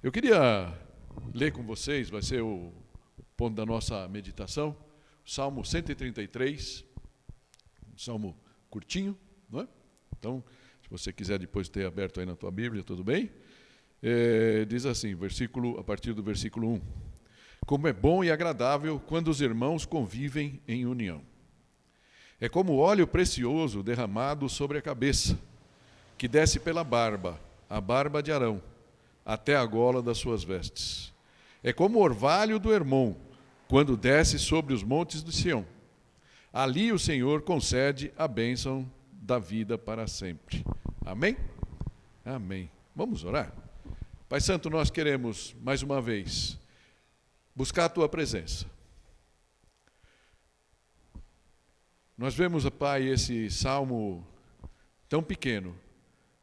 Eu queria ler com vocês, vai ser o ponto da nossa meditação, Salmo 133, um salmo curtinho, não é? Então, se você quiser depois ter aberto aí na tua Bíblia, tudo bem? Diz assim, a partir do versículo 1. Como é bom e agradável quando os irmãos convivem em união. É como óleo precioso derramado sobre a cabeça, que desce pela barba, a barba de Arão, até a gola das suas vestes. É como o orvalho do Hermon, quando desce sobre os montes de Sião. Ali o Senhor concede a bênção da vida para sempre. Amém? Amém. Vamos orar? Pai Santo, nós queremos, mais uma vez, buscar a Tua presença. Nós vemos, Pai, esse salmo tão pequeno,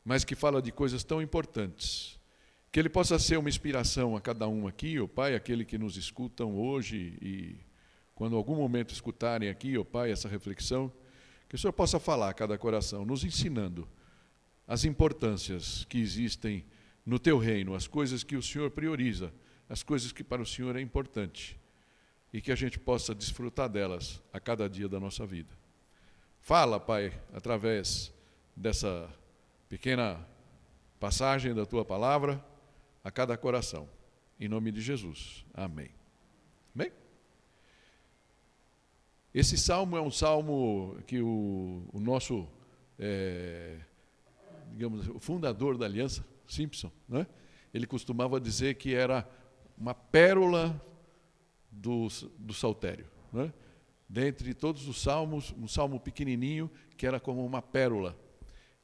mas que fala de coisas tão importantes. Que ele possa ser uma inspiração a cada um aqui, ó Pai, aquele que nos escutam hoje e quando algum momento escutarem aqui, ó Pai, essa reflexão, que o Senhor possa falar a cada coração, nos ensinando as importâncias que existem no Teu reino, as coisas que o Senhor prioriza, as coisas que para o Senhor é importante, e que a gente possa desfrutar delas a cada dia da nossa vida. Fala, Pai, através dessa pequena passagem da Tua palavra, a cada coração. Em nome de Jesus. Amém. Amém? Esse salmo é um salmo que o nosso, digamos, o fundador da Aliança, Simpson, né? Ele costumava dizer que era uma pérola do saltério, né? Dentre todos os salmos, um salmo pequenininho que era como uma pérola.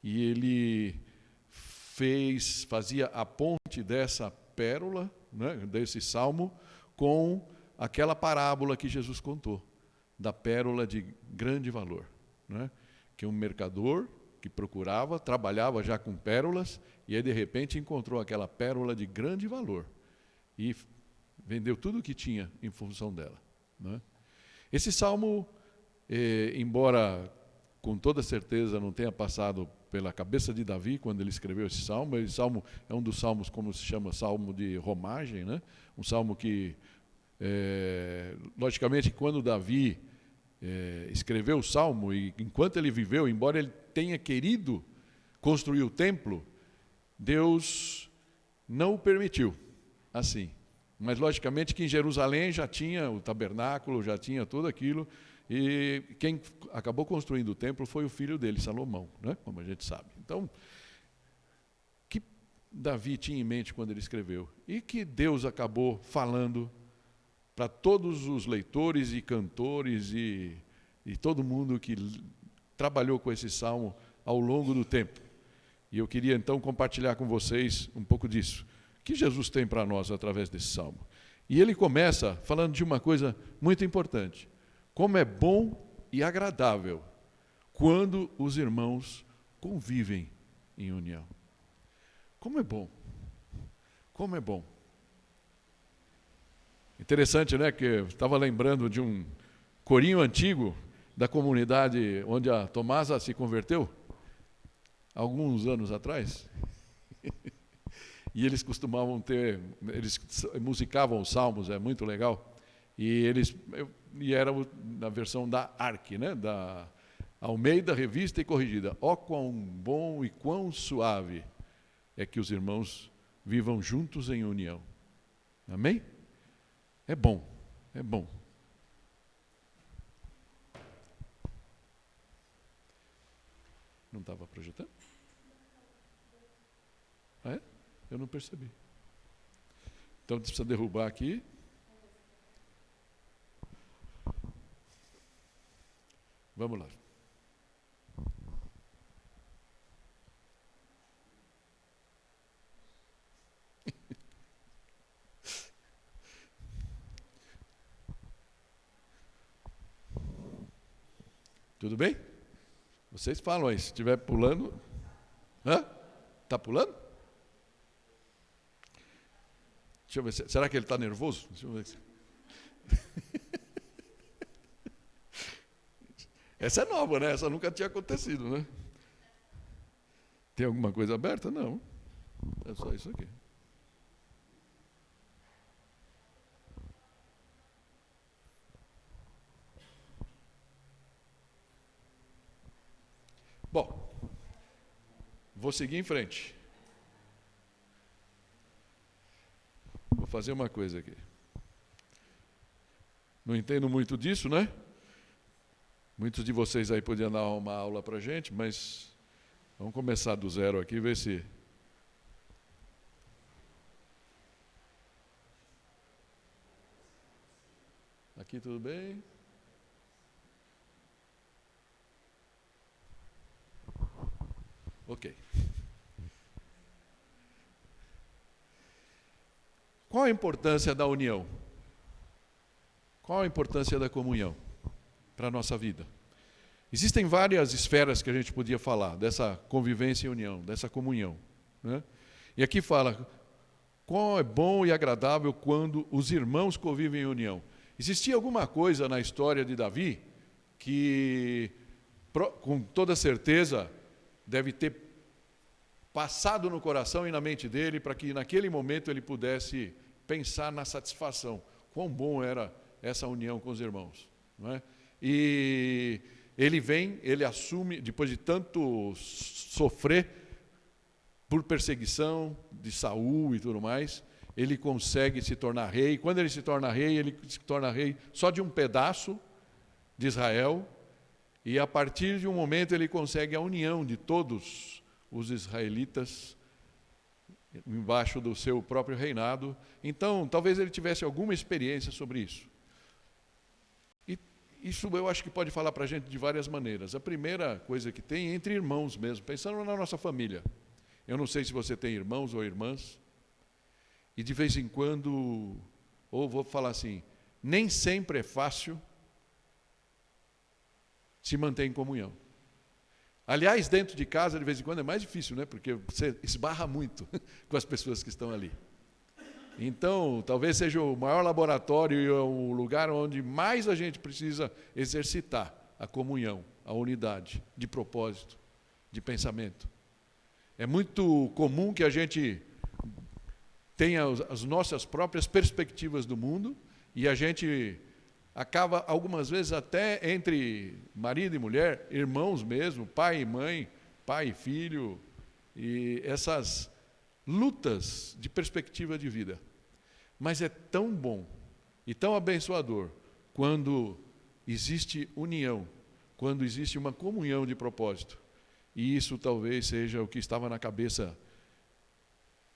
E ele fazia a ponte dessa pérola, né, desse salmo, com aquela parábola que Jesus contou, da pérola de grande valor, né, que um mercador que trabalhava já com pérolas, e aí de repente encontrou aquela pérola de grande valor, e vendeu tudo o que tinha em função dela, né. Esse salmo, embora com toda certeza não tenha passado pela cabeça de Davi quando ele escreveu esse salmo. Esse salmo é um dos salmos, como se chama, salmo de romagem, né? Um salmo que, logicamente, quando Davi escreveu o salmo, e enquanto ele viveu, embora ele tenha querido construir o templo, Deus não o permitiu assim. Mas, logicamente, que em Jerusalém já tinha o tabernáculo, já tinha tudo aquilo, e quem acabou construindo o templo foi o filho dele, Salomão, né? Como a gente sabe. Então, o que Davi tinha em mente quando ele escreveu? E que Deus acabou falando para todos os leitores e cantores e todo mundo que trabalhou com esse salmo ao longo do tempo. E eu queria então compartilhar com vocês um pouco disso. O que Jesus tem para nós através desse salmo? E ele começa falando de uma coisa muito importante. Como é bom e agradável quando os irmãos convivem em união. Como é bom. Como é bom. Interessante, né? Que eu estava lembrando de um corinho antigo da comunidade onde a Tomasa se converteu, alguns anos atrás. E eles costumavam eles musicavam os salmos, é muito legal. E era na versão da ARC, né? Da Almeida Revista e Corrigida. Ó quão bom e quão suave é que os irmãos vivam juntos em união. Amém? É bom, é bom. Não estava projetando? Ah, é? Eu não percebi. Então você precisa derrubar aqui. Vamos lá. Tudo bem? Vocês falam aí, se estiver pulando. Hã? Está pulando? Deixa eu ver. Será que ele está nervoso? Deixa eu ver. Essa é nova, né? Essa nunca tinha acontecido, né? Tem alguma coisa aberta? Não. É só isso aqui. vou seguir em frente. Vou fazer uma coisa aqui. Não entendo muito disso, né? Muitos de vocês aí podiam dar uma aula para a gente, mas vamos começar do zero aqui e ver se... Aqui tudo bem? Ok. Qual a importância da união? Qual a importância da comunhão para a nossa vida? Existem várias esferas que a gente podia falar dessa convivência e união, dessa comunhão, né? E aqui fala, qual é bom e agradável quando os irmãos convivem em união. Existia alguma coisa na história de Davi que, com toda certeza, deve ter passado no coração e na mente dele para que naquele momento ele pudesse pensar na satisfação. Quão bom era essa união com os irmãos, não é? E ele assume, depois de tanto sofrer por perseguição de Saul e tudo mais, ele consegue se tornar rei. Quando ele se torna rei só de um pedaço de Israel, e a partir de um momento ele consegue a união de todos os israelitas embaixo do seu próprio reinado. Então, talvez ele tivesse alguma experiência sobre isso. E isso eu acho que pode falar para a gente de várias maneiras. A primeira coisa que tem é entre irmãos mesmo, pensando na nossa família. Eu não sei se você tem irmãos ou irmãs, e de vez em quando, ou vou falar assim, nem sempre é fácil se manter em comunhão. Aliás, dentro de casa, de vez em quando, é mais difícil, né? Porque você esbarra muito com as pessoas que estão ali. Então, talvez seja o maior laboratório e o lugar onde mais a gente precisa exercitar a comunhão, a unidade de propósito, de pensamento. É muito comum que a gente tenha as nossas próprias perspectivas do mundo e a gente acaba, algumas vezes, até entre marido e mulher, irmãos mesmo, pai e mãe, pai e filho, e essas lutas de perspectiva de vida. Mas é tão bom e tão abençoador quando existe união, quando existe uma comunhão de propósito. E isso talvez seja o que estava na cabeça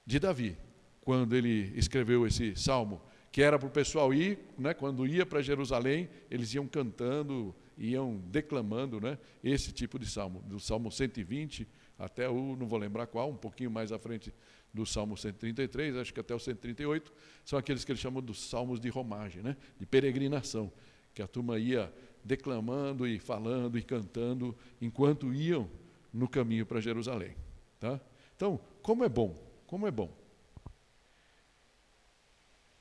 de Davi, quando ele escreveu esse salmo, que era para o pessoal ir, né, quando ia para Jerusalém, eles iam cantando, iam declamando, né, esse tipo de salmo, do Salmo 120 até não vou lembrar qual, um pouquinho mais à frente do Salmo 133, acho que até o 138, são aqueles que eles chamam dos salmos de romagem, né, de peregrinação, que a turma ia declamando e falando e cantando enquanto iam no caminho para Jerusalém. Tá? Então, como é bom, como é bom.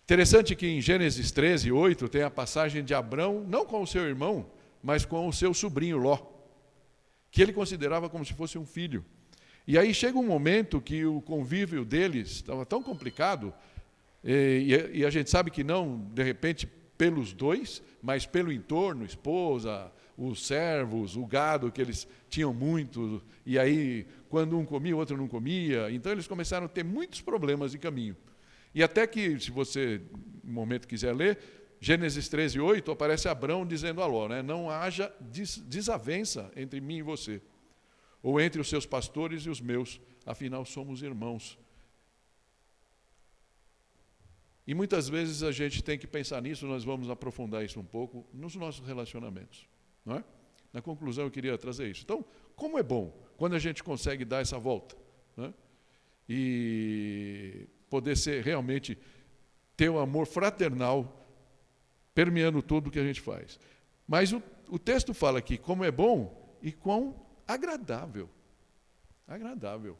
Interessante que em Gênesis 13, 8, tem a passagem de Abrão, não com o seu irmão, mas com o seu sobrinho Ló, que ele considerava como se fosse um filho. E aí chega um momento que o convívio deles estava tão complicado, e a gente sabe que não, de repente, pelos dois, mas pelo entorno, esposa, os servos, o gado, que eles tinham muito, e aí quando um comia, o outro não comia, então eles começaram a ter muitos problemas de caminho. E até que, se você, no momento, quiser ler, Gênesis 13, 8, aparece Abrão dizendo a Ló, né, não haja desavença entre mim e você, ou entre os seus pastores e os meus, afinal somos irmãos. E muitas vezes a gente tem que pensar nisso, nós vamos aprofundar isso um pouco nos nossos relacionamentos, não é? Na conclusão eu queria trazer isso. Então, como é bom quando a gente consegue dar essa volta, né? E poder realmente ter um amor fraternal permeando tudo o que a gente faz. Mas o texto fala aqui como é bom e quão agradável. Agradável.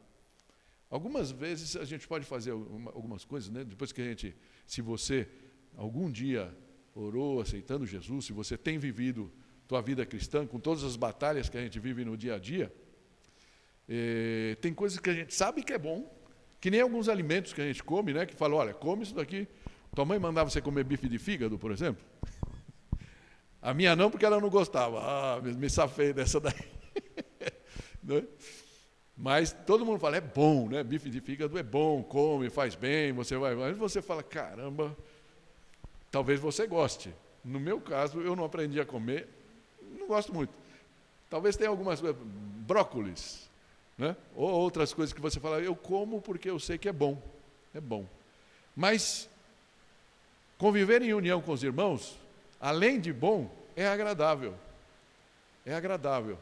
Algumas vezes a gente pode fazer algumas coisas, né? Depois que a gente, se você algum dia orou aceitando Jesus, se você tem vivido tua vida cristã com todas as batalhas que a gente vive no dia a dia, tem coisas que a gente sabe que é bom, que nem alguns alimentos que a gente come, né? Que fala, olha, come isso daqui. Tua mãe mandava você comer bife de fígado, por exemplo? A minha não, porque ela não gostava. Ah, me safei dessa daí. Né? Mas todo mundo fala, é bom, né? Bife de fígado é bom, come, faz bem, você vai. Mas você fala, caramba, talvez você goste. No meu caso, eu não aprendi a comer, não gosto muito. Talvez tenha algumas coisas, brócolis, né? Ou outras coisas que você fala, eu como porque eu sei que é bom. É bom. Mas conviver em união com os irmãos, além de bom, é agradável. É agradável.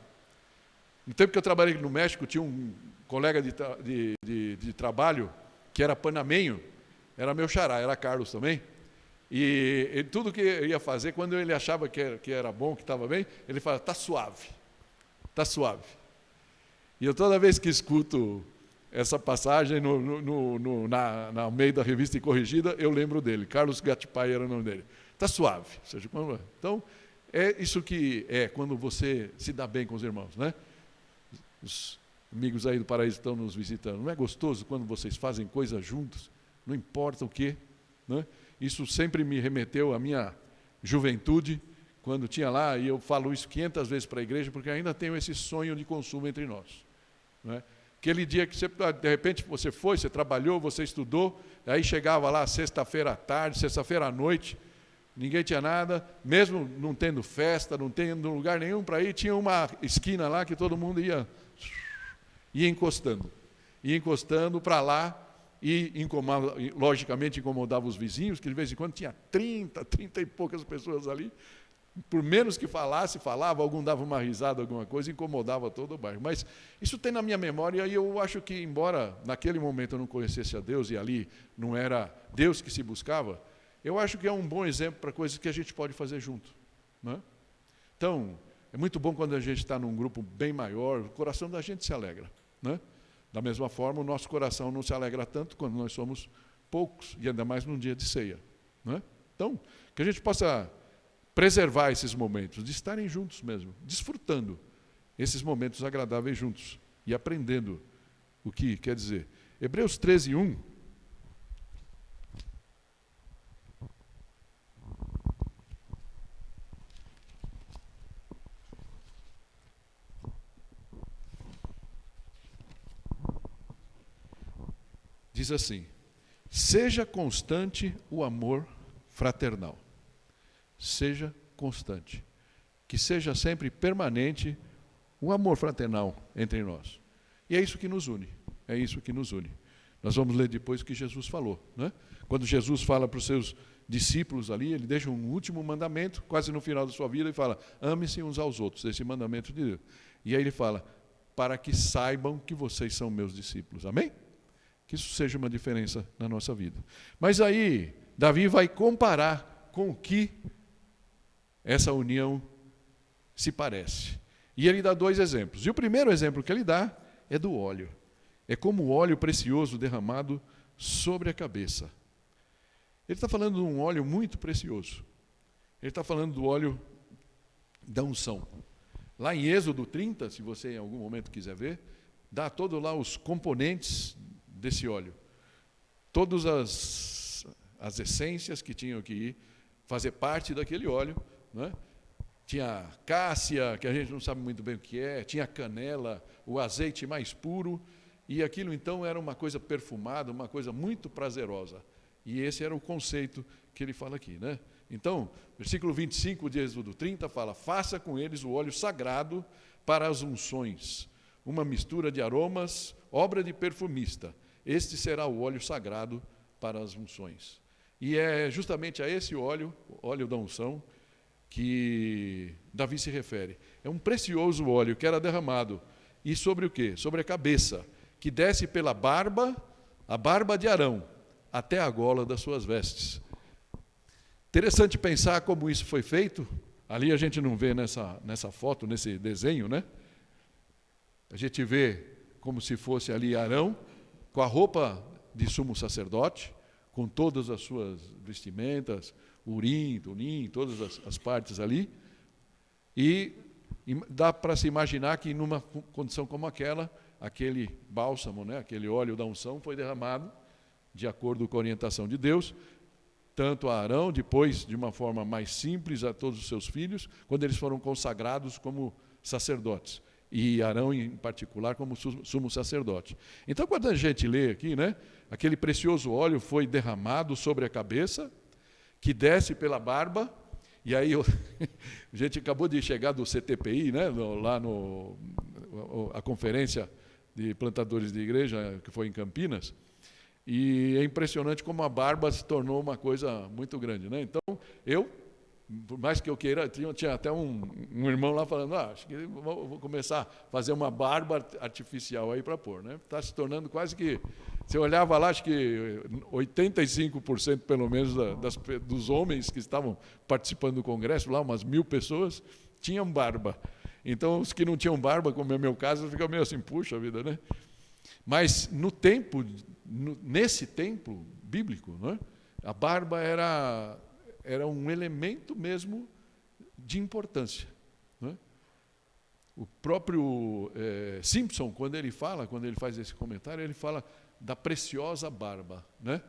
No tempo que eu trabalhei no México, tinha um colega de trabalho que era panamenho, era meu xará, era Carlos também. E tudo que eu ia fazer, quando ele achava que era bom, que estava bem, ele falava, está suave, está suave. E eu toda vez que escuto essa passagem no meio da revista Corrigida, eu lembro dele, Carlos Gattipai era o nome dele. Está suave. Então, é isso que é quando você se dá bem com os irmãos, né? Os amigos aí do Paraíso estão nos visitando. Não é gostoso quando vocês fazem coisas juntos? Não importa o quê, né? Isso sempre me remeteu à minha juventude, quando tinha lá, e eu falo isso 500 vezes para a igreja, porque ainda tenho esse sonho de consumo entre nós, né? Aquele dia que você, de repente você foi, você trabalhou, você estudou, aí chegava lá sexta-feira à tarde, sexta-feira à noite, ninguém tinha nada, mesmo não tendo festa, não tendo lugar nenhum para ir, tinha uma esquina lá que todo mundo ia encostando para lá, e logicamente incomodava os vizinhos, que de vez em quando tinha 30 e poucas pessoas ali, por menos que falava, algum dava uma risada, alguma coisa, incomodava todo o bairro. Mas isso tem na minha memória, e eu acho que, embora naquele momento eu não conhecesse a Deus, e ali não era Deus que se buscava, eu acho que é um bom exemplo para coisas que a gente pode fazer junto, né? Então, é muito bom quando a gente está num grupo bem maior, o coração da gente se alegra, né? Da mesma forma, o nosso coração não se alegra tanto quando nós somos poucos, e ainda mais num dia de ceia, né? Então, que a gente possa preservar esses momentos, de estarem juntos mesmo, desfrutando esses momentos agradáveis juntos e aprendendo o que quer dizer. Hebreus 13:1 diz assim: seja constante o amor fraternal. Seja constante. Que seja sempre permanente o amor fraternal entre nós. E é isso que nos une. É isso que nos une. Nós vamos ler depois o que Jesus falou, né? Quando Jesus fala para os seus discípulos ali, ele deixa um último mandamento, quase no final da sua vida, e fala, ame-se uns aos outros, esse mandamento de Deus. E aí ele fala, para que saibam que vocês são meus discípulos. Amém? Que isso seja uma diferença na nossa vida. Mas aí, Davi vai comparar com o que essa união se parece. E ele dá 2 exemplos. E o primeiro exemplo que ele dá é do óleo. É como o óleo precioso derramado sobre a cabeça. Ele está falando de um óleo muito precioso. Ele está falando do óleo da unção. Lá em Êxodo 30, se você em algum momento quiser ver, dá todos lá os componentes desse óleo. Todas as essências que tinham que ir fazer parte daquele óleo, né? Tinha cássia, que a gente não sabe muito bem o que é, tinha canela, o azeite mais puro, e aquilo então era uma coisa perfumada, uma coisa muito prazerosa. E esse era o conceito que ele fala aqui, né? Então, versículo 25 de Êxodo 30 fala, faça com eles o óleo sagrado para as unções, uma mistura de aromas, obra de perfumista. Este será o óleo sagrado para as unções. E é justamente a esse óleo, óleo da unção, que Davi se refere. É um precioso óleo que era derramado. E sobre o quê? Sobre a cabeça, que desce pela barba, a barba de Arão, até a gola das suas vestes. Interessante pensar como isso foi feito. Ali a gente não vê nessa foto, nesse desenho, né? A gente vê como se fosse ali Arão, com a roupa de sumo sacerdote, com todas as suas vestimentas, urim, tumim, todas as partes ali. E dá para se imaginar que numa condição como aquela, aquele bálsamo, né, aquele óleo da unção foi derramado, de acordo com a orientação de Deus, tanto a Arão, depois de uma forma mais simples a todos os seus filhos, quando eles foram consagrados como sacerdotes. e Arão em particular como sumo sacerdote. Então, quando a gente lê aqui, né, aquele precioso óleo foi derramado sobre a cabeça, que desce pela barba, e aí a gente acabou de chegar do CTPI, né, a conferência de plantadores de igreja, que foi em Campinas, e é impressionante como a barba se tornou uma coisa muito grande, né? Então, por mais que eu queira, tinha até um irmão lá falando, acho que vou começar a fazer uma barba artificial aí para pôr, né? Está se tornando quase que, você olhava lá, acho que 85% pelo menos dos homens que estavam participando do congresso, lá umas 1000 pessoas, tinham barba. Então, os que não tinham barba, como é o meu caso, ficam meio assim, puxa vida, né? Mas nesse tempo bíblico, né, a barba era um elemento mesmo de importância, né? O próprio Simpson, quando ele faz esse comentário, ele fala da preciosa barba, né?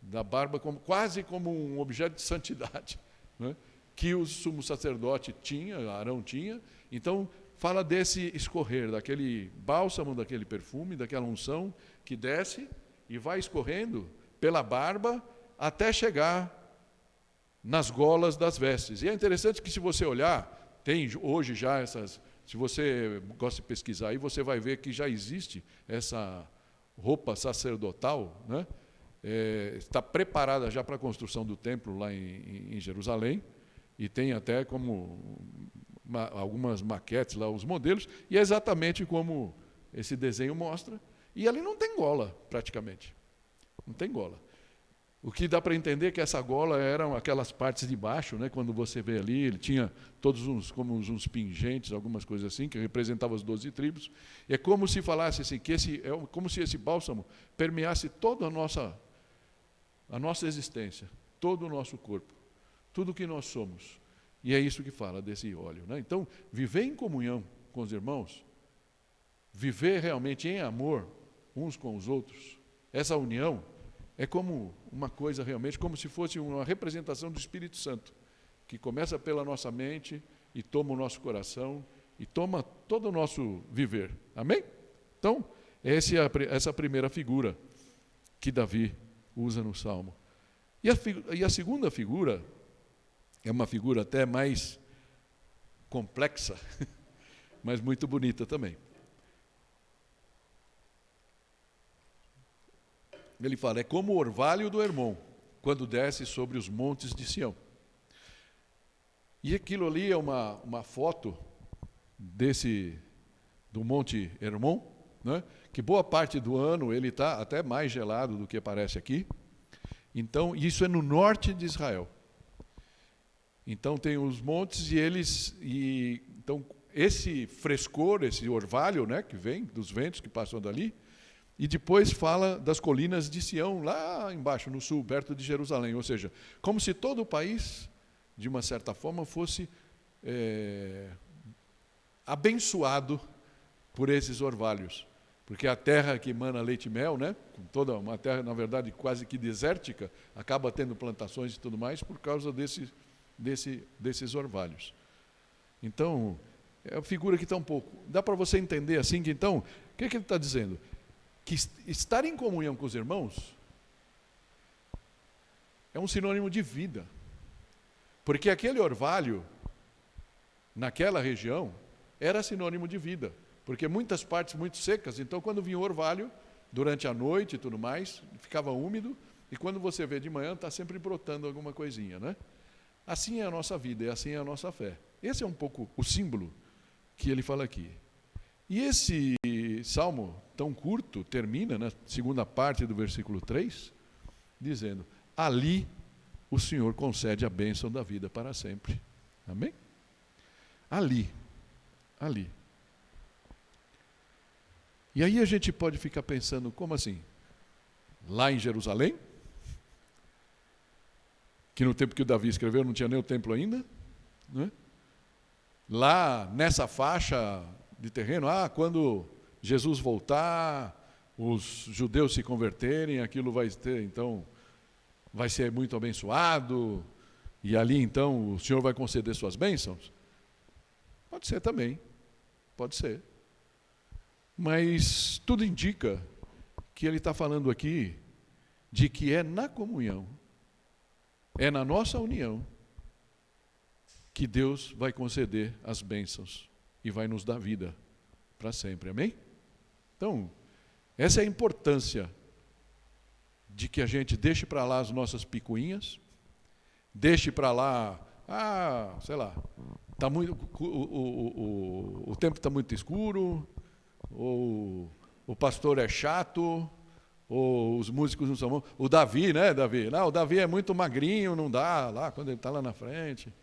Da barba quase como um objeto de santidade, né? Que o sumo sacerdote tinha, Arão tinha. Então, fala desse escorrer, daquele bálsamo, daquele perfume, daquela unção que desce e vai escorrendo pela barba até chegar nas golas das vestes. E é interessante que, se você olhar, tem hoje já essas, se você gosta de pesquisar aí, você vai ver que já existe essa roupa sacerdotal, né? Está preparada já para a construção do templo lá em Jerusalém, e tem até como algumas maquetes lá, os modelos, e é exatamente como esse desenho mostra, e ali não tem gola, praticamente. Não tem gola. O que dá para entender é que essa gola eram aquelas partes de baixo, né? Quando você vê ali, ele tinha todos uns pingentes, algumas coisas assim, que representavam as 12 tribos. É como se falasse assim, como se esse bálsamo permeasse toda a nossa existência, todo o nosso corpo, tudo o que nós somos. E é isso que fala desse óleo, né? Então, viver em comunhão com os irmãos, viver realmente em amor uns com os outros, essa união é como uma coisa realmente, como se fosse uma representação do Espírito Santo, que começa pela nossa mente e toma o nosso coração e toma todo o nosso viver. Amém? Então, essa primeira figura que Davi usa no Salmo. E a segunda figura é uma figura até mais complexa, mas muito bonita também. Ele fala, é como o orvalho do Hermon, quando desce sobre os montes de Sião. E aquilo ali é uma foto do Monte Hermon, né? Que boa parte do ano ele está até mais gelado do que aparece aqui. Então, isso é no norte de Israel. Então tem os montes então esse frescor, esse orvalho, né, que vem dos ventos que passam dali, e depois fala das colinas de Sião, lá embaixo, no sul, perto de Jerusalém. Ou seja, como se todo o país, de uma certa forma, fosse abençoado por esses orvalhos. Porque a terra que emana leite e mel, né, toda uma terra, na verdade, quase que desértica, acaba tendo plantações e tudo mais por causa desses orvalhos. Então, é a figura que está um pouco... Dá para você entender assim que, então, o que ele está dizendo? Que estar em comunhão com os irmãos é um sinônimo de vida. Porque aquele orvalho, naquela região, era sinônimo de vida. Porque muitas partes muito secas, então quando vinha o orvalho, durante a noite e tudo mais, ficava úmido, e quando você vê de manhã, está sempre brotando alguma coisinha, né? Assim é a nossa vida, e assim é a nossa fé. Esse é um pouco o símbolo que ele fala aqui. E esse salmo tão curto termina na segunda parte do versículo 3, dizendo, ali o Senhor concede a bênção da vida para sempre. Amém? Ali. E aí a gente pode ficar pensando, como assim? Lá em Jerusalém? Que no tempo que o Davi escreveu não tinha nem o templo ainda, né? Lá nessa faixa de terreno, quando Jesus voltar, os judeus se converterem, aquilo vai ser muito abençoado, e ali então o Senhor vai conceder suas bênçãos? Pode ser também, pode ser. Mas tudo indica que ele está falando aqui de que é na comunhão, é na nossa união, que Deus vai conceder as bênçãos e vai nos dar vida para sempre, amém? Então, essa é a importância de que a gente deixe para lá as nossas picuinhas, deixe para lá, sei lá, tá muito, o tempo está muito escuro, ou o pastor é chato, ou os músicos não são bons. O Davi, né, Davi? Não, o Davi é muito magrinho, não dá lá, quando ele está lá na frente.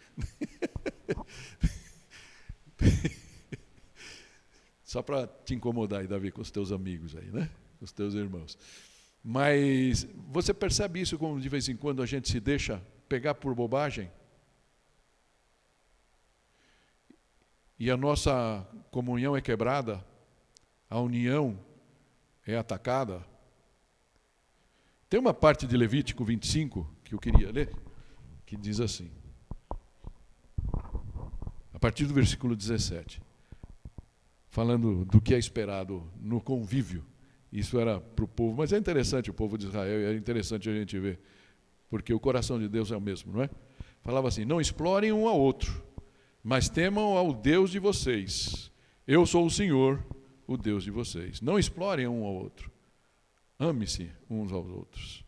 Só para te incomodar aí, Davi, com os teus amigos aí, né? Com os teus irmãos. Mas você percebe isso como de vez em quando a gente se deixa pegar por bobagem? E a nossa comunhão é quebrada, a união é atacada. Tem uma parte de Levítico 25 que eu queria ler, que diz assim, a partir do versículo 17, falando do que é esperado no convívio. Isso era para o povo, mas é interessante o povo de Israel, e é interessante a gente ver, porque o coração de Deus é o mesmo, não é? Falava assim, não explorem um ao outro, mas temam ao Deus de vocês. Eu sou o Senhor, o Deus de vocês. Não explorem um ao outro. Ame-se uns aos outros.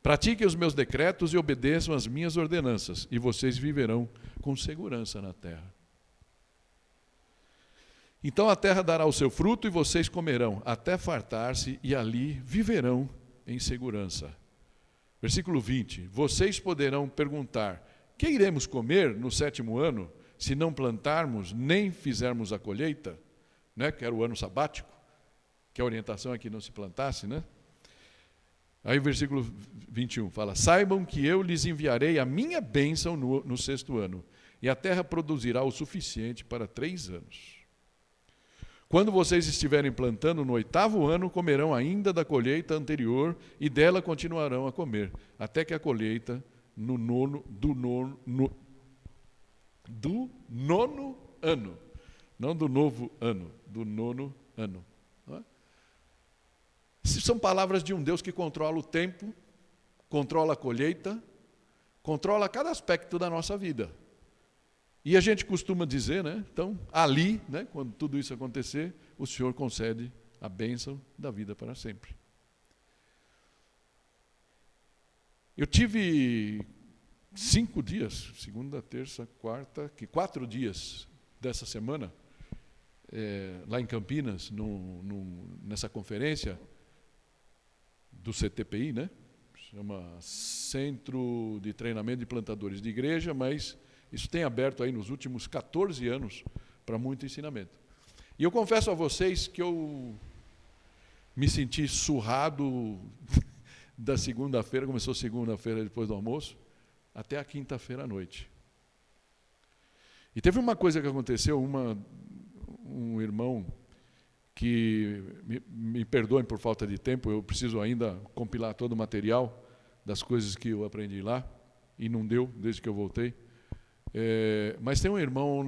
Pratiquem os meus decretos e obedeçam as minhas ordenanças, e vocês viverão com segurança na terra. Então a terra dará o seu fruto e vocês comerão até fartar-se e ali viverão em segurança. Versículo 20. Vocês poderão perguntar, que iremos comer no 7º ano, se não plantarmos nem fizermos a colheita? Né? Que era o ano sabático, que a orientação é que não se plantasse, né? Aí o versículo 21 fala, saibam que eu lhes enviarei a minha bênção no 6º ano, e a terra produzirá o suficiente para 3 anos. Quando vocês estiverem plantando no 8º ano, comerão ainda da colheita anterior e dela continuarão a comer, até que a colheita do nono ano, não do novo ano, do 9º ano. Não é? São palavras de um Deus que controla o tempo, controla a colheita, controla cada aspecto da nossa vida. E a gente costuma dizer, né? Então, ali, né, quando tudo isso acontecer, o Senhor concede a bênção da vida para sempre. Eu tive 5 dias, segunda, terça, quarta, 4 dias dessa semana, lá em Campinas, nessa conferência do CTPI, né? Chama Centro de Treinamento de Plantadores de Igreja, mas isso tem aberto aí nos últimos 14 anos para muito ensinamento. E eu confesso a vocês que eu me senti surrado da segunda-feira, começou segunda-feira depois do almoço, até a quinta-feira à noite. E teve uma coisa que aconteceu, um irmão que, me perdoem por falta de tempo, eu preciso ainda compilar todo o material das coisas que eu aprendi lá, e não deu desde que eu voltei. Mas tem um irmão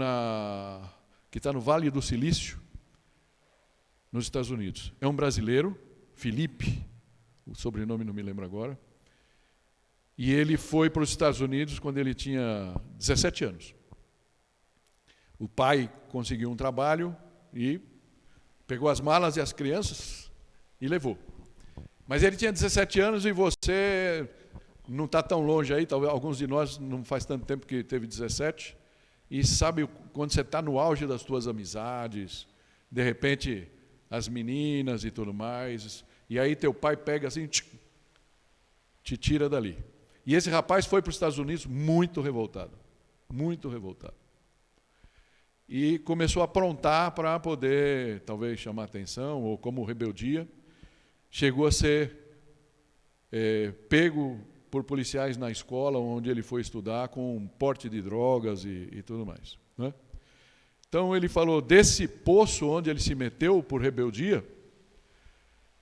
que está no Vale do Silício, nos Estados Unidos. É um brasileiro, Felipe, o sobrenome não me lembro agora, e ele foi para os Estados Unidos quando ele tinha 17 anos. O pai conseguiu um trabalho e pegou as malas e as crianças e levou. Mas ele tinha 17 anos e você não está tão longe aí, talvez alguns de nós não faz tanto tempo que teve 17, e sabe quando você está no auge das tuas amizades, de repente as meninas e tudo mais, e aí teu pai pega assim, te tira dali. E esse rapaz foi para os Estados Unidos muito revoltado, e começou a aprontar para poder talvez chamar atenção, ou como rebeldia, chegou a ser pego por policiais na escola onde ele foi estudar com porte de drogas e tudo mais, né? Então ele falou, desse poço onde ele se meteu por rebeldia,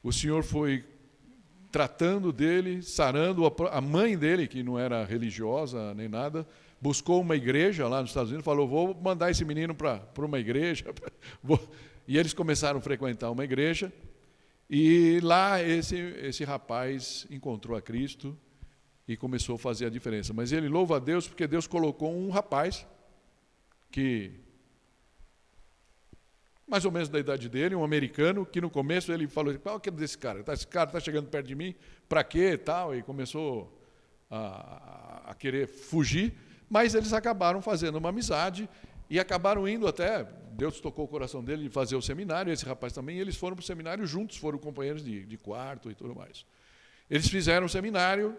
o Senhor foi tratando dele, sarando a mãe dele, que não era religiosa nem nada, buscou uma igreja lá nos Estados Unidos, falou, vou mandar esse menino para uma igreja, E eles começaram a frequentar uma igreja, e lá esse rapaz encontrou a Cristo e começou a fazer a diferença. Mas ele louva a Deus porque Deus colocou um rapaz que, mais ou menos da idade dele, um americano, que no começo ele falou, qual que é desse cara? Esse cara está chegando perto de mim, para quê e tal? E começou a querer fugir, mas eles acabaram fazendo uma amizade e acabaram indo até, Deus tocou o coração dele de fazer o seminário, esse rapaz também, e eles foram para o seminário juntos, foram companheiros de quarto e tudo mais. Eles fizeram o seminário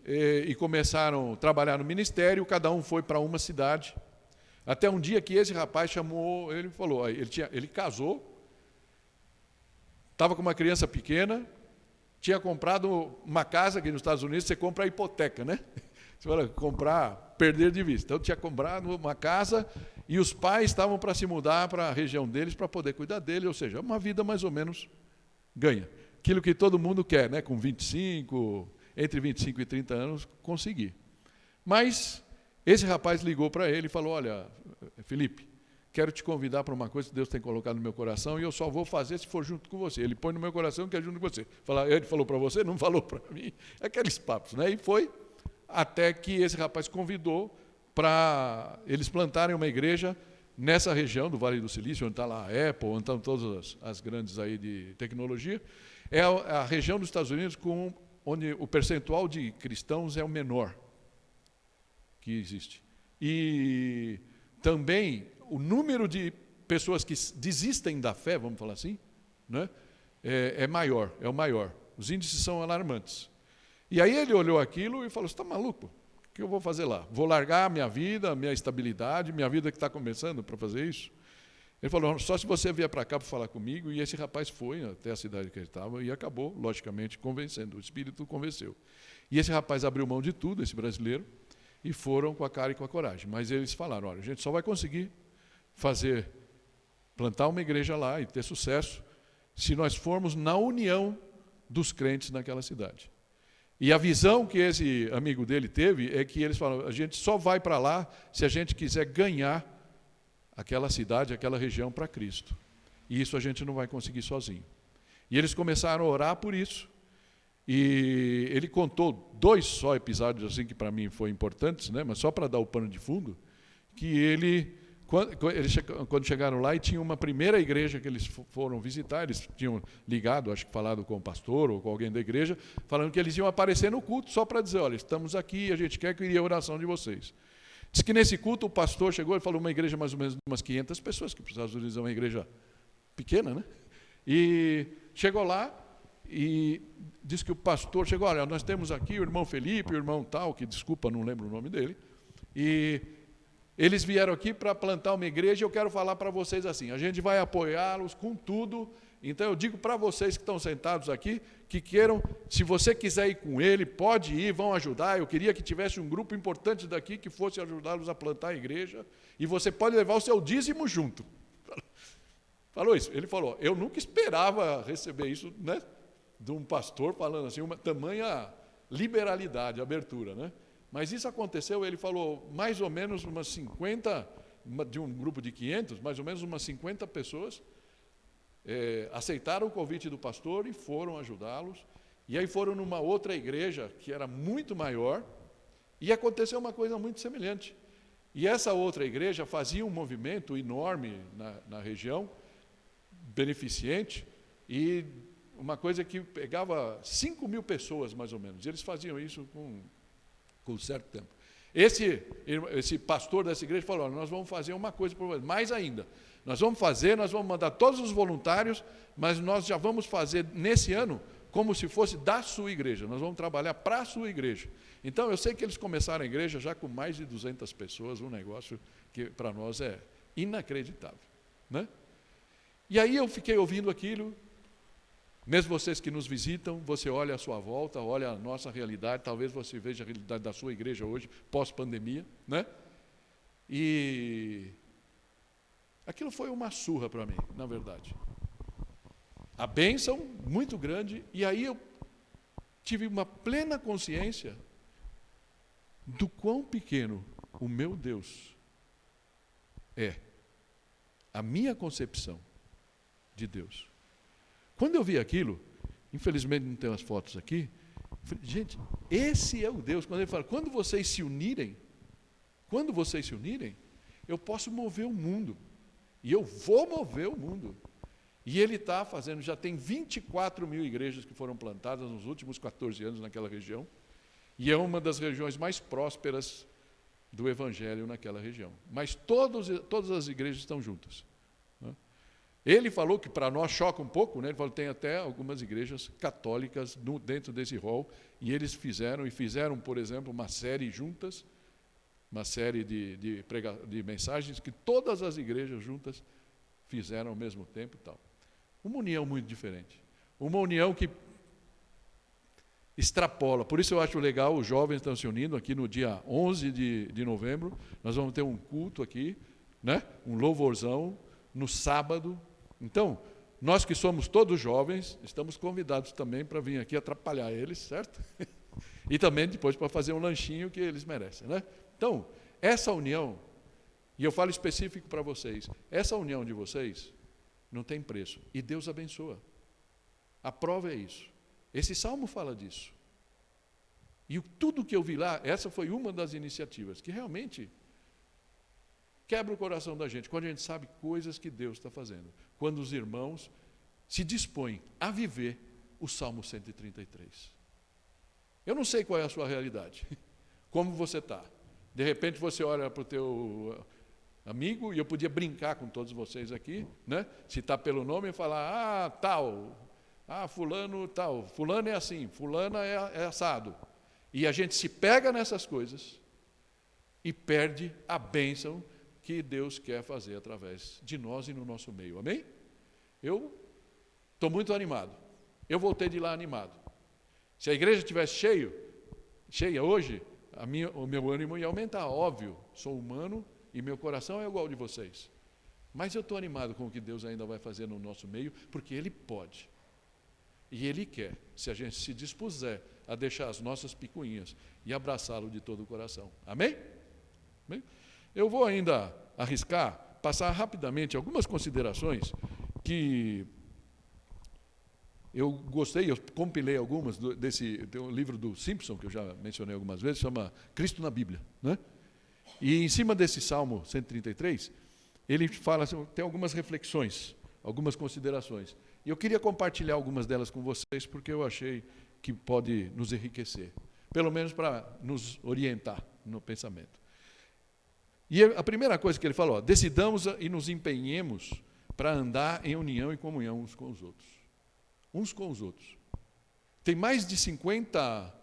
e começaram a trabalhar no ministério, cada um foi para uma cidade, até um dia que esse rapaz chamou, ele falou, ele casou, estava com uma criança pequena, tinha comprado uma casa, aqui nos Estados Unidos você compra a hipoteca, né? Você vai comprar, perder de vista. Então tinha comprado uma casa e os pais estavam para se mudar para a região deles para poder cuidar dele, ou seja, uma vida mais ou menos ganha. Aquilo que todo mundo quer, né? Com 25, entre 25 e 30 anos, conseguir. Mas esse rapaz ligou para ele e falou, olha, Felipe, quero te convidar para uma coisa que Deus tem colocado no meu coração e eu só vou fazer se for junto com você. Ele põe no meu coração que é junto com você. Ele falou para você? Não falou para mim. Aqueles papos, né? E foi até que esse rapaz convidou para eles plantarem uma igreja nessa região do Vale do Silício, onde está lá a Apple, onde estão todas as grandes aí de tecnologia. É a região dos Estados Unidos onde o percentual de cristãos é o menor que existe. E também o número de pessoas que desistem da fé, vamos falar assim, né, é maior, é o maior. Os índices são alarmantes. E aí ele olhou aquilo e falou, você está maluco? O que eu vou fazer lá? Vou largar a minha vida, a minha estabilidade, minha vida que está começando para fazer isso? Ele falou, só se você vier para cá para falar comigo. E esse rapaz foi até a cidade que ele estava e acabou, logicamente, convencendo. O Espírito convenceu. E esse rapaz abriu mão de tudo, esse brasileiro, e foram com a cara e com a coragem. Mas eles falaram, olha, a gente só vai conseguir plantar uma igreja lá e ter sucesso se nós formos na união dos crentes naquela cidade. E a visão que esse amigo dele teve é que eles falaram, a gente só vai para lá se a gente quiser ganhar aquela cidade, aquela região para Cristo. E isso a gente não vai conseguir sozinho. E eles começaram a orar por isso. E ele contou 2 só episódios assim que para mim foram importantes, né? Mas só para dar o pano de fundo, que quando chegaram lá e tinha uma primeira igreja que eles foram visitar, eles tinham ligado, acho que falado com o pastor ou com alguém da igreja, falando que eles iam aparecer no culto só para dizer, olha, estamos aqui, a gente quer que iria a oração de vocês. Diz que nesse culto o pastor chegou e falou uma igreja mais ou menos de umas 500 pessoas, que para os Estados Unidos é uma igreja pequena, né? E chegou lá e disse que o pastor chegou, olha, nós temos aqui o irmão Felipe, o irmão tal, que desculpa, não lembro o nome dele, e eles vieram aqui para plantar uma igreja e eu quero falar para vocês assim, a gente vai apoiá-los com tudo, então eu digo para vocês que estão sentados aqui, que queiram, se você quiser ir com ele, pode ir, vão ajudar, eu queria que tivesse um grupo importante daqui que fosse ajudá-los a plantar a igreja, e você pode levar o seu dízimo junto. Falou isso, ele falou, eu nunca esperava receber isso, né, de um pastor falando assim, uma tamanha liberalidade, abertura, né? Mas isso aconteceu, ele falou, mais ou menos umas 50, de um grupo de 500, mais ou menos umas 50 pessoas aceitaram o convite do pastor e foram ajudá-los. E aí foram numa outra igreja, que era muito maior, e aconteceu uma coisa muito semelhante. E essa outra igreja fazia um movimento enorme na região, beneficente, e uma coisa que pegava 5.000 pessoas, mais ou menos. E eles faziam isso com um certo tempo. Esse pastor dessa igreja falou, nós vamos fazer uma coisa para vocês, mais ainda, nós vamos mandar todos os voluntários, mas nós já vamos fazer nesse ano como se fosse da sua igreja, nós vamos trabalhar para a sua igreja. Então, eu sei que eles começaram a igreja já com mais de 200 pessoas, um negócio que para nós é inacreditável, né? E aí eu fiquei ouvindo aquilo. Mesmo vocês que nos visitam, você olha à sua volta, olha a nossa realidade, talvez você veja a realidade da sua igreja hoje, pós-pandemia, né? E aquilo foi uma surra para mim, na verdade. A bênção muito grande, e aí eu tive uma plena consciência do quão pequeno o meu Deus é. A minha concepção de Deus. Quando eu vi aquilo, infelizmente não tem as fotos aqui, eu falei, gente, esse é o Deus. Quando ele fala, quando vocês se unirem, eu posso mover o mundo. E eu vou mover o mundo. E ele está fazendo, já tem 24 mil igrejas que foram plantadas nos últimos 14 anos naquela região. E é uma das regiões mais prósperas do Evangelho naquela região. Mas todas as igrejas estão juntas. Ele falou que para nós choca um pouco, né? Ele falou que tem até algumas igrejas católicas dentro desse rol, e eles fizeram, por exemplo, uma série juntas, uma série de mensagens que todas as igrejas juntas fizeram ao mesmo tempo e tal. Uma união muito diferente. Uma união que extrapola. Por isso eu acho legal, os jovens estão se unindo aqui no dia 11 de novembro. Nós vamos ter um culto aqui, né? Um louvorzão, no sábado. Então, nós que somos todos jovens, estamos convidados também para vir aqui atrapalhar eles, certo? E também depois para fazer um lanchinho que eles merecem, né? Então, essa união, e eu falo específico para vocês, essa união de vocês não tem preço. E Deus abençoa. A prova é isso. Esse salmo fala disso. E tudo que eu vi lá, essa foi uma das iniciativas que realmente quebra o coração da gente, quando a gente sabe coisas que Deus está fazendo. Quando os irmãos se dispõem a viver o Salmo 133. Eu não sei qual é a sua realidade, como você está. De repente você olha para o teu amigo, e eu podia brincar com todos vocês aqui, né? Citar pelo nome e falar, tal, fulano tal, fulano é assim, fulana é assado. E a gente se pega nessas coisas e perde a bênção que Deus quer fazer através de nós e no nosso meio. Amém? Eu estou muito animado. Eu voltei de lá animado. Se a igreja estivesse cheia hoje, o meu ânimo ia aumentar, óbvio. Sou humano e meu coração é igual ao de vocês. Mas eu estou animado com o que Deus ainda vai fazer no nosso meio, porque Ele pode. E Ele quer, se a gente se dispuser a deixar as nossas picuinhas e abraçá-lo de todo o coração. Amém? Amém? Eu vou ainda arriscar, passar rapidamente algumas considerações que eu gostei, eu compilei algumas tem um livro do Simpson, que eu já mencionei algumas vezes, chama Cristo na Bíblia, né? E em cima desse Salmo 133, ele fala, tem algumas reflexões, algumas considerações. E eu queria compartilhar algumas delas com vocês, porque eu achei que pode nos enriquecer, pelo menos para nos orientar no pensamento. E a primeira coisa que ele falou, decidamos e nos empenhemos para andar em união e comunhão uns com os outros. Uns com os outros. Tem mais de 50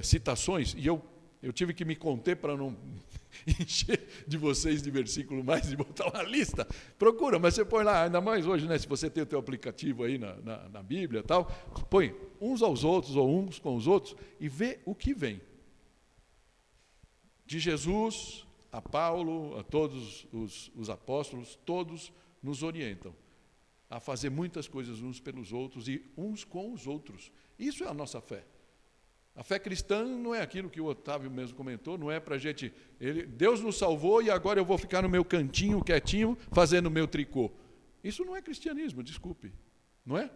citações, e eu tive que me conter para não encher de vocês de versículo mais e botar uma lista. Procura, mas você põe lá, ainda mais hoje, né, se você tem o teu aplicativo aí na Bíblia e tal, põe uns aos outros ou uns com os outros e vê o que vem. De Jesus a Paulo, a todos os apóstolos, todos nos orientam a fazer muitas coisas uns pelos outros e uns com os outros. Isso é a nossa fé. A fé cristã não é aquilo que o Otávio mesmo comentou, não é para a gente... Deus nos salvou e agora eu vou ficar no meu cantinho, quietinho, fazendo o meu tricô. Isso não é cristianismo, desculpe. Não é?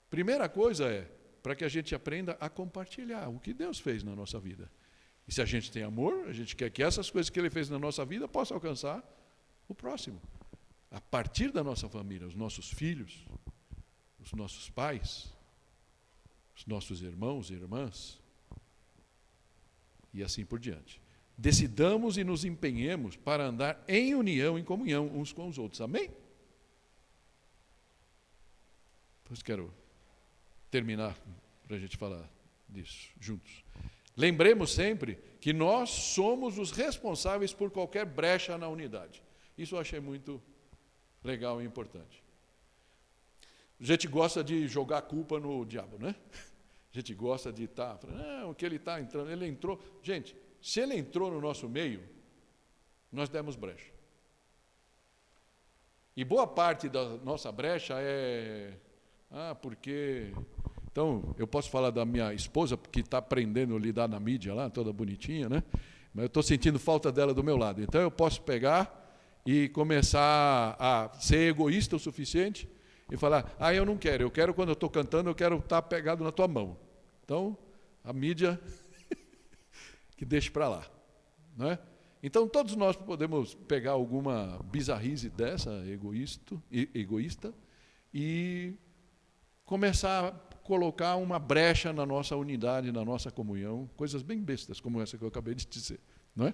Primeira coisa é para que a gente aprenda a compartilhar o que Deus fez na nossa vida. E se a gente tem amor, a gente quer que essas coisas que Ele fez na nossa vida possam alcançar o próximo. A partir da nossa família, os nossos filhos, os nossos pais, os nossos irmãos e irmãs, e assim por diante. Decidamos e nos empenhemos para andar em união, em comunhão uns com os outros. Amém? Pois quero terminar para a gente falar disso juntos. Lembremos sempre que nós somos os responsáveis por qualquer brecha na unidade. Isso eu achei muito legal e importante. A gente gosta de jogar a culpa no diabo, né? A gente gosta de estar falando, não, que ele está entrando, ele entrou. Gente, se ele entrou no nosso meio, nós demos brecha. E boa parte da nossa brecha é, porque... Então, eu posso falar da minha esposa, que está aprendendo a lidar na mídia lá, toda bonitinha, né? Mas eu estou sentindo falta dela do meu lado. Então, eu posso pegar e começar a ser egoísta o suficiente e falar, eu não quero, eu quero quando eu estou cantando, eu quero estar pegado na tua mão. Então, a mídia que deixe para lá. Não é? Então, todos nós podemos pegar alguma bizarrice dessa, egoísta, e começar a colocar uma brecha na nossa unidade, na nossa comunhão, coisas bem bestas como essa que eu acabei de dizer. Não é?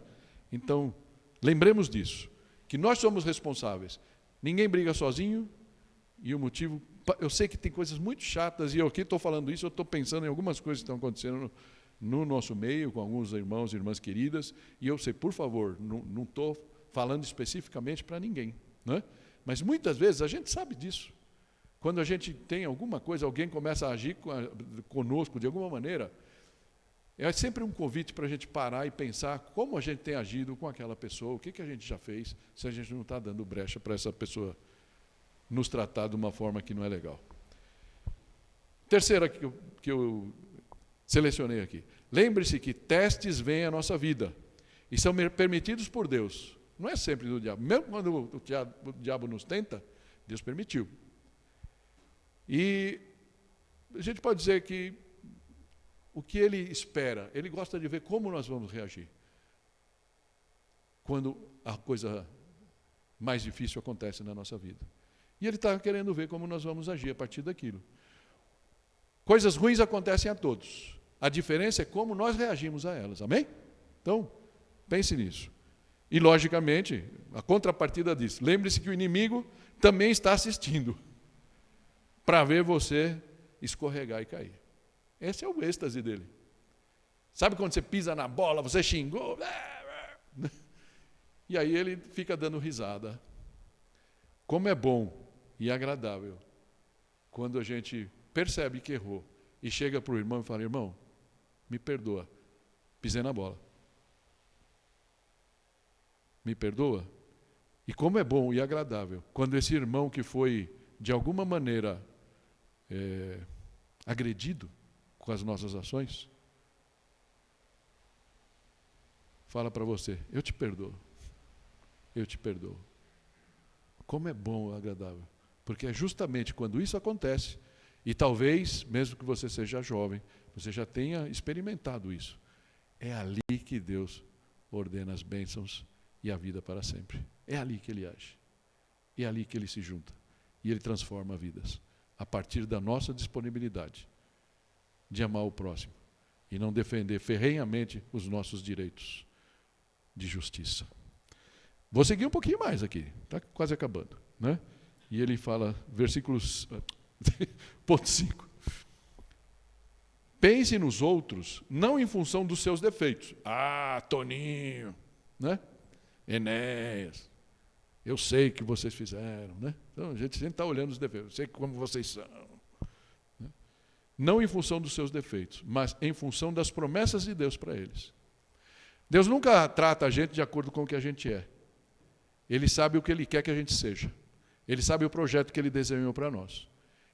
Então, lembremos disso, que nós somos responsáveis. Ninguém briga sozinho, e o motivo... Eu sei que tem coisas muito chatas, e eu aqui estou falando isso, eu estou pensando em algumas coisas que estão acontecendo no nosso meio, com alguns irmãos e irmãs queridas, e eu sei, por favor, não estou falando especificamente para ninguém, não é? Mas muitas vezes a gente sabe disso. Quando a gente tem alguma coisa, alguém começa a agir conosco de alguma maneira, é sempre um convite para a gente parar e pensar como a gente tem agido com aquela pessoa, o que a gente já fez, se a gente não está dando brecha para essa pessoa nos tratar de uma forma que não é legal. Terceira que eu selecionei aqui. Lembre-se que testes vêm à nossa vida e são permitidos por Deus. Não é sempre do diabo. Mesmo quando o diabo nos tenta, Deus permitiu. E a gente pode dizer que o que ele espera, ele gosta de ver como nós vamos reagir quando a coisa mais difícil acontece na nossa vida. E ele está querendo ver como nós vamos agir a partir daquilo. Coisas ruins acontecem a todos. A diferença é como nós reagimos a elas. Amém? Então, pense nisso. E, logicamente, a contrapartida disso. Lembre-se que o inimigo também está assistindo para ver você escorregar e cair. Esse é o êxtase dele. Sabe quando você pisa na bola, você xingou? E aí ele fica dando risada. Como é bom e agradável quando a gente percebe que errou e chega para o irmão e fala, irmão, me perdoa, pisei na bola. Me perdoa? E como é bom e agradável quando esse irmão que foi, de alguma maneira, agredido com as nossas ações, fala para você, eu te perdoo. Eu te perdoo. Como é bom e agradável. Porque é justamente quando isso acontece, e talvez, mesmo que você seja jovem, você já tenha experimentado isso, é ali que Deus ordena as bênçãos e a vida para sempre. É ali que Ele age. É ali que Ele se junta. E Ele transforma vidas. A partir da nossa disponibilidade de amar o próximo e não defender ferrenhamente os nossos direitos de justiça. Vou seguir um pouquinho mais aqui, está quase acabando, né? E ele fala, versículos, ponto 5. Pense nos outros, não em função dos seus defeitos. Toninho, né? Enéas, eu sei que vocês fizeram, né? Então a gente sempre está olhando os defeitos, eu sei como vocês são. Né? Não em função dos seus defeitos, mas em função das promessas de Deus para eles. Deus nunca trata a gente de acordo com o que a gente é. Ele sabe o que Ele quer que a gente seja. Ele sabe o projeto que Ele desenhou para nós.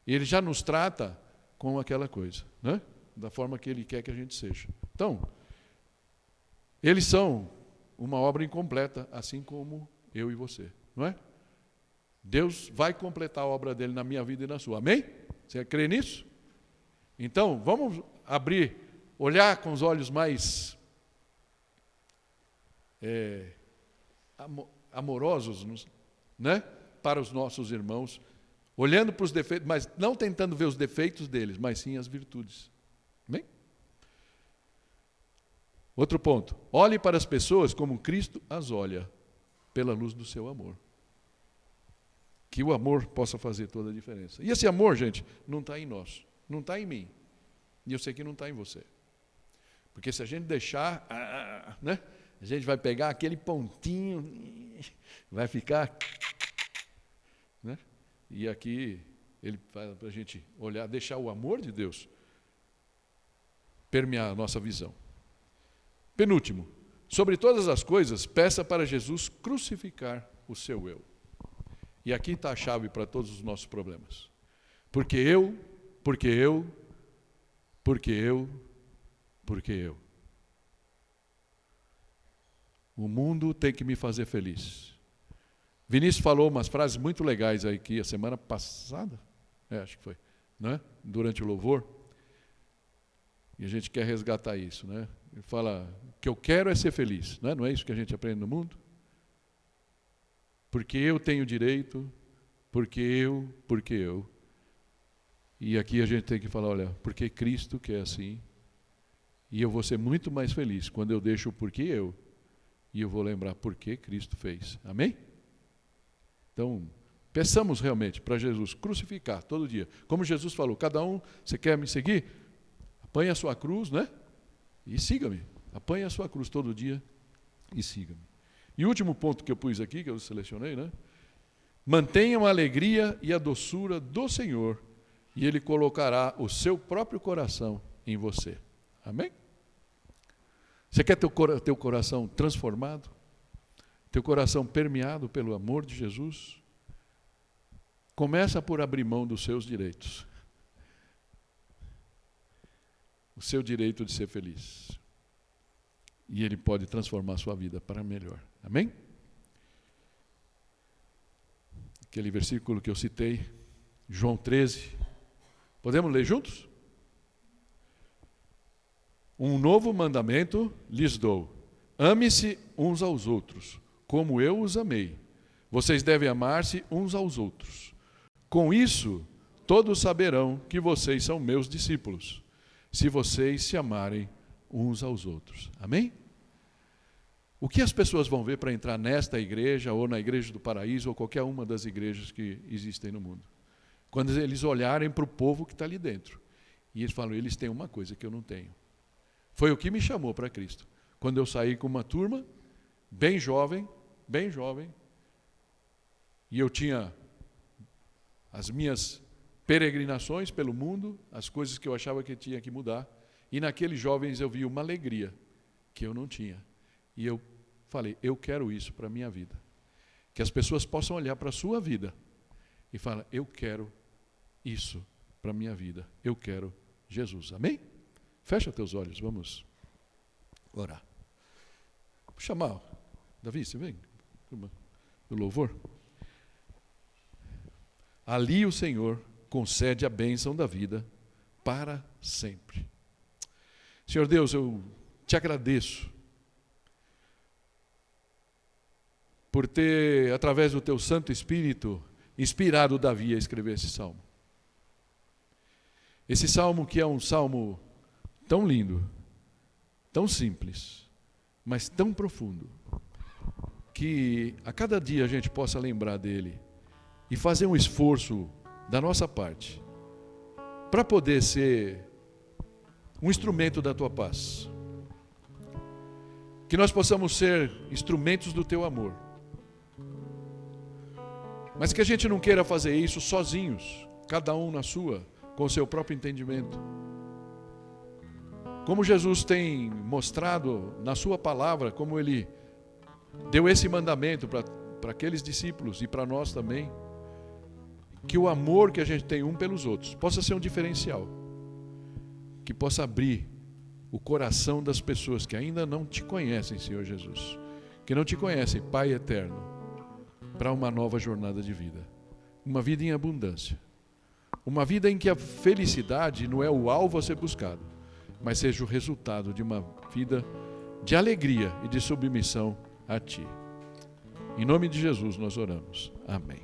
E Ele já nos trata com aquela coisa, né? Da forma que Ele quer que a gente seja. Então, eles são uma obra incompleta, assim como eu e você, não é? Deus vai completar a obra dele na minha vida e na sua. Amém? Você crê nisso? Então, vamos abrir, olhar com os olhos mais amorosos, né, para os nossos irmãos, olhando para os defeitos, mas não tentando ver os defeitos deles, mas sim as virtudes. Amém? Outro ponto, olhe para as pessoas como Cristo as olha, pela luz do seu amor. Que o amor possa fazer toda a diferença. E esse amor, gente, não está em nós, não está em mim, e eu sei que não está em você. Porque se a gente deixar, né, a gente vai pegar aquele pontinho, vai ficar, né? E aqui ele fala para a gente olhar, deixar o amor de Deus permear a nossa visão. Penúltimo, sobre todas as coisas, peça para Jesus crucificar o seu eu. E aqui está a chave para todos os nossos problemas. Porque eu. O mundo tem que me fazer feliz. Vinícius falou umas frases muito legais aí aqui a semana passada, acho que foi, né? Durante o louvor. E a gente quer resgatar isso, né? Ele fala, o que eu quero é ser feliz, né? Não é isso que a gente aprende no mundo? Porque eu tenho direito, porque eu. E aqui a gente tem que falar, olha, porque Cristo quer assim, e eu vou ser muito mais feliz quando eu deixo o porquê eu, e eu vou lembrar porque Cristo fez. Amém? Então, peçamos realmente para Jesus crucificar todo dia. Como Jesus falou, cada um, você quer me seguir? Apanhe a sua cruz, né? E siga-me. Apanhe a sua cruz todo dia e siga-me. E o último ponto que eu pus aqui, que eu selecionei, né? Mantenham a alegria e a doçura do Senhor, e Ele colocará o seu próprio coração em você. Amém? Você quer teu coração transformado? Teu coração permeado pelo amor de Jesus? Começa por abrir mão dos seus direitos. O seu direito de ser feliz. E Ele pode transformar a sua vida para melhor. Amém? Aquele versículo que eu citei, João 13. Podemos ler juntos? Um novo mandamento lhes dou. Ame-se uns aos outros, como eu os amei. Vocês devem amar-se uns aos outros. Com isso, todos saberão que vocês são meus discípulos, se vocês se amarem uns aos outros. Amém? O que as pessoas vão ver para entrar nesta igreja, ou na Igreja do Paraíso, ou qualquer uma das igrejas que existem no mundo? Quando eles olharem para o povo que está ali dentro. E eles falam, eles têm uma coisa que eu não tenho. Foi o que me chamou para Cristo. Quando eu saí com uma turma, bem jovem, e eu tinha as minhas peregrinações pelo mundo, as coisas que eu achava que tinha que mudar, e naqueles jovens eu vi uma alegria que eu não tinha. E eu falei, eu quero isso para a minha vida. Que as pessoas possam olhar para a sua vida e falar, eu quero isso para a minha vida. Eu quero Jesus. Amém? Fecha teus olhos, vamos orar. Vou chamar, Davi, você vem? Do louvor. Ali o Senhor concede a bênção da vida para sempre. Senhor Deus, eu te agradeço por ter, através do teu Santo Espírito, inspirado Davi a escrever esse salmo. Esse salmo que é um salmo tão lindo, tão simples, mas tão profundo, que a cada dia a gente possa lembrar dele e fazer um esforço da nossa parte para poder ser um instrumento da tua paz. Que nós possamos ser instrumentos do teu amor. Mas que a gente não queira fazer isso sozinhos, cada um na sua, com o seu próprio entendimento. Como Jesus tem mostrado na sua palavra, como Ele deu esse mandamento para aqueles discípulos e para nós também, que o amor que a gente tem um pelos outros possa ser um diferencial, que possa abrir o coração das pessoas que ainda não te conhecem, Senhor Jesus, que não te conhecem, Pai eterno, para uma nova jornada de vida, uma vida em abundância, uma vida em que a felicidade não é o alvo a ser buscado, mas seja o resultado de uma vida de alegria e de submissão a Ti. Em nome de Jesus nós oramos. Amém.